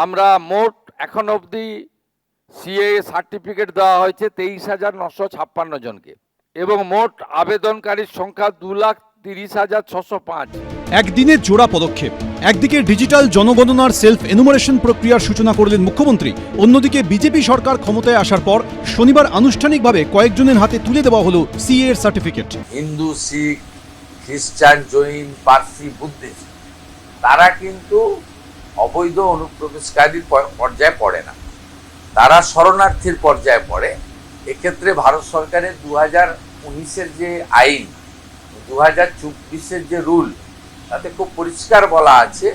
আমরা মোট এখন অবধি সিএ সার্টিফিকেট দেওয়া হয়েছে 23,956 জনকে এবং মোট আবেদনকারীর সংখ্যা 2,30,605। একদিনে জোড়া পদক্ষেপ। একদিকে ডিজিটাল জনগণনার সেলফ এনুমারেশন প্রক্রিয়ার সূচনা করলেন মুখ্যমন্ত্রী, অন্যদিকে বিজেপি সরকার ক্ষমতায় আসার পর শনিবার আনুষ্ঠানিকভাবে কয়েকজনের হাতে তুলে দেওয়া হলো সিএ এর সার্টিফিকেট। হিন্দু, শিখ, খ্রিস্টান, জৈন, পার্সি, বুদ্ধিস্ট তারা কিন্তু অবৈধ অনুপ্রবেশকারীর পর্যায়ে পড়ে না, তারা শরণার্থীর পর্যায়ে পড়ে। এক্ষেত্রে ভারত সরকারের 2019-এর যে আইন, 2024-এর যে রুল, তাতে খুব পরিষ্কার বলা আছে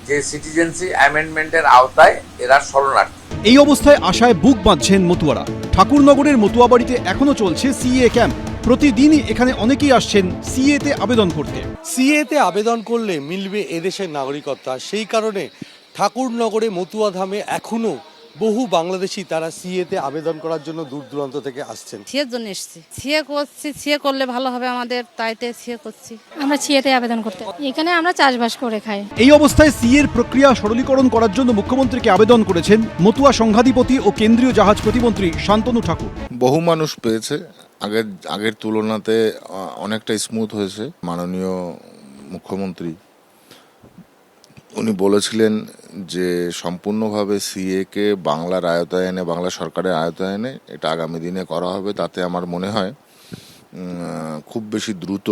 যে সিটিজেনশিপ অ্যামেন্ডমেন্টের আওতায় এরা শরণার্থী। এই অবস্থায় আশায় বুক বাঁধছেন মতুয়ারা। ঠাকুরনগরের মতুয়া বাড়িতে এখনো চলছে সিএ ক্যাম্প। প্রতিদিনই এখানে অনেকেই আসছেন সিএ তে আবেদন করতে। সিএ তে আবেদন করলে মিলবে এদেশের নাগরিকত্ব। সেই কারণে ঠাকুরনগরে মতুয়া ধামে এখনো বহু বাংলাদেশি তারা সিএ তে আবেদন করার জন্য দূর দূরান্ত থেকে আসছেন। সিএর জন্য এসেছি, সিএ করছি, সিএ করলে ভালো হবে আমাদের, তাইতে সিএ করছি। আমরা সিএতে আবেদন করতে, এখানে আমরা চাষবাস করে খাই। এই অবস্থায় সিএ এর প্রক্রিয়া সরলীকরণ করার জন্য মুখ্যমন্ত্রীকে আবেদন করেছেন মতুয়া সংঘাধিপতি ও কেন্দ্রীয় জাহাজ প্রতিমন্ত্রী শান্তনু ঠাকুর। বহু মানুষ পেয়েছে, আগের তুলনাতে অনেকটা স্মুথ হয়েছে। মাননীয় মুখ্যমন্ত্রী উনি বলেছিলেন যে সম্পূর্ণভাবে সিএ কে বাংলার আয়তায়নে, বাংলা সরকারের আয়তায়নে এটা আগামী দিনে করা হবে। তাতে আমার মনে হয় খুব বেশি দ্রুত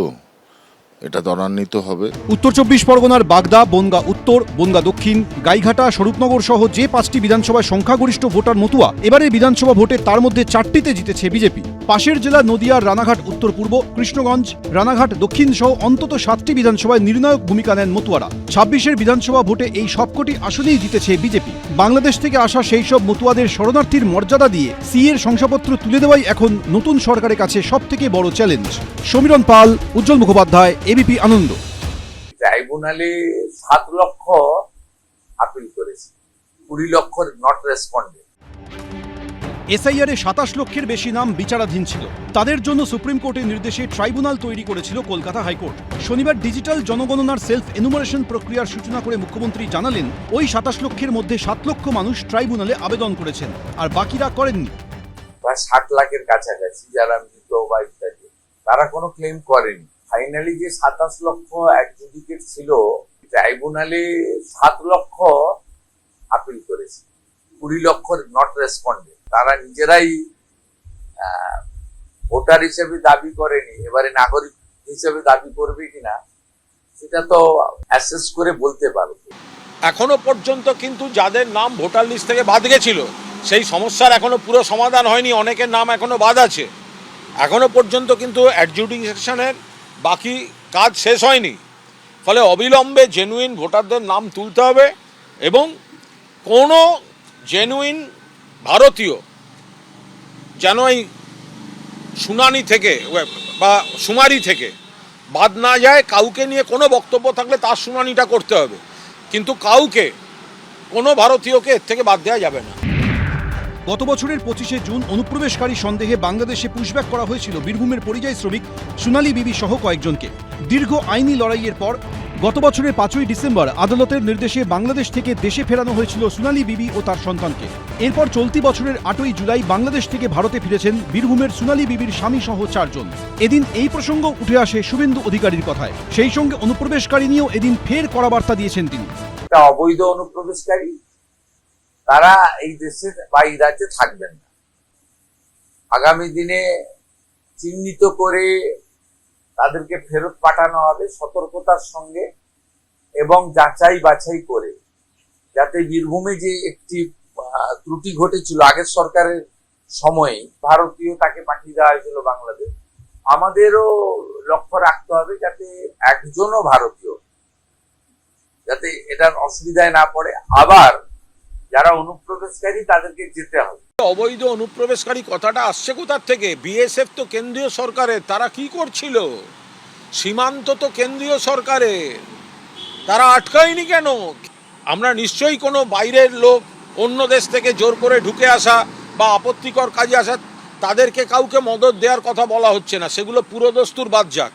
এটা ত্বরান্বিত হবে। উত্তর 24 পরগনার বাগদা, বনগা উত্তর, বনগা দক্ষিণ, গাইঘাটা, স্বরূপনগর সহ যে 5টি বিধানসভায় সংখ্যাগরিষ্ঠ ভোটার মতুয়া, এবারে বিধানসভা ভোটে তার মধ্যে 4টিতে জিতেছে বিজেপি। পাশের জেলা নদিয়ার রানাঘাট উত্তর পূর্ব, কৃষ্ণগঞ্জ, রানাঘাট দক্ষিণ সহ অন্তত 7টি বিধানসভায় নির্ণায়ক ভূমিকা নেন মতুয়ারা। 26-এর বিধানসভা ভোটে এই সবকটি আসনেই জিতেছে বিজেপি। বাংলাদেশ থেকে আসা সেই সব মতুয়াদের শরণার্থীর মর্যাদা দিয়ে সিএর শংসাপত্র তুলে দেওয়াই এখন নতুন সরকারের কাছে সবথেকে বড় চ্যালেঞ্জ। সমীরণ পাল, উজ্জ্বল মুখোপাধ্যায়, এবিপি আনন্দ। ট্রাইব্যুনালে 7 লক্ষ আপিল করেছে, 20 লক্ষ নট রেসপন্ডেড। এসআইআর এ 27 লক্ষের বেশি নাম বিচারাধীন ছিল। তাদের জন্য সুপ্রিম কোর্টের নির্দেশে ট্রাইব্যুনাল তৈরি করেছিল কলকাতা হাইকোর্ট। শনিবার ডিজিটাল জনগণনার সেলফ এনুমারেশন প্রক্রিয়ার সূচনা করে মুখ্যমন্ত্রী জানালেন, ওই 27 লক্ষের মধ্যে 7 লক্ষ মানুষ ট্রাইব্যুনালে আবেদন করেছেন, আর বাকিরা করেননি। প্রায় 60 লাখের কাছাকাছি যারা মৃত বা ইত্যাদি, তারা কোনো ক্লেম করেনি। ফাইনালি যে 27 লক্ষ অ্যাডজুডিকেট ছিল, ট্রাইব্যুনালে 7 লক্ষ আপিল করেছে, 20 লক্ষ নট রেসপন্ডেড। তারা নিজেরাই ভোটার হিসেবে দাবি করেনি, এবারে নাগরিক হিসেবে দাবি করবে কিনা সেটা তো অ্যাসেস করে বলতে পারবে। এখনো পর্যন্ত কিন্তু যাদের নাম ভোটার লিস্ট থেকে বাদ গেছিল, সেই সমস্যার এখনো পুরো সমাধান হয়নি। অনেকের নাম এখনো বাদ আছে, এখনো পর্যন্ত কিন্তু অ্যাডজুডিকেশনের বাকি কাজ শেষ হয়নি। ফলে অবিলম্বে জেনুইন ভোটারদের নাম তুলতে হবে এবং কোনো জেনুইন ভারতীয় যেন এই শুনানি থেকে বা শুমারি থেকে বাদ না যায়। কাউকে নিয়ে কোনো বক্তব্য থাকলে তার শুনানিটা করতে হবে, কিন্তু কাউকে, কোনো ভারতীয়কে এর থেকে বাদ দেওয়া যাবে না। গত বছরের 25শে জুন অনুপ্রবেশকারী সন্দেহে বাংলাদেশে পুশব্যাক করা হয়েছিল বীরভূমের পরিযায়ী শ্রমিক সোনালী বিবি সহ কয়েকজনকে। দীর্ঘ আইনি লড়াইয়ের পর গত বছরের 5ই ডিসেম্বর আদালতের নির্দেশে বাংলাদেশ থেকে দেশে ফেরানো হয়েছিল সোনালী বিবি ও তার সন্তানকে। এরপর চলতি বছরের 8ই জুলাই বাংলাদেশ থেকে ভারতে ফিরেছেন বীরভূমের সোনালী বিবির স্বামী সহ 4 জন। এদিন এই প্রসঙ্গ উঠে আসে শুভেন্দু অধিকারীর কথায়। সেই সঙ্গে অনুপ্রবেশকারী নিয়েও এদিন ফের কড়া বার্তা দিয়েছেন তিনি। অবৈধ অনুপ্রবেশকারী তারা এই দেশে বা এই রাজ্যে থাকবেন না। আগামী দিনে চিহ্নিত করে তাদেরকে ফেরত পাঠানো হবে সতর্কতার সঙ্গে এবং যাচাই বাছাই করে, যাতে বীরভূমে যে একটি ত্রুটি ঘটেছিল আগের সরকারের সময়ে, ভারতীয় তাকে পাঠিয়ে দেওয়া হয়েছিল বাংলাদেশ, আমাদেরও লক্ষ্য রাখতে হবে যাতে একজনও ভারতীয় যাতে এটার অসুবিধায় না পড়ে। আবার যারা অনুপ্রবেশকারী তাদেরকে যেতে হবে। অবৈধ অনুপ্রবেশকারী কথাটা আসছে কোথার থেকে? বিএসএফ তো কেন্দ্রীয় সরকারের, তারা কি করছিল? সীমান্ত তো কেন্দ্রীয় সরকারের, তারা আটকায়নি কেন? আমরা নিশ্চয়ই কোনো বাইরের লোক, অন্য দেশ থেকে জোর করে ঢুকে আসা বা আপত্তিকর কাজে আসা, তাদেরকে কাউকে মদত দেওয়ার কথা বলা হচ্ছে না, সেগুলো পুরোদস্তুর বাদ যাক।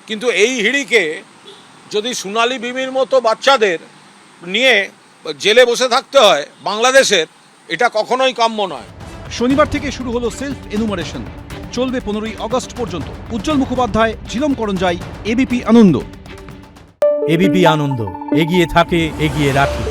কিন্তু এই হিড়িকে যদি সোনালী বিবির মতো বাচ্চাদের নিয়ে জেলে বসে থাকতে হয় বাংলাদেশের, এটা কখনোই কাম্য নয়। শনিবার থেকে শুরু হলো সেলফ এনুমারেশন, চলবে 15ই আগস্ট পর্যন্ত। উজ্জ্বল মুখোপাধ্যায়, ঝিলম করঞ্জাই, এবিপি আনন্দ। এবিপি আনন্দ, এগিয়ে থাকে, এগিয়ে রাখে।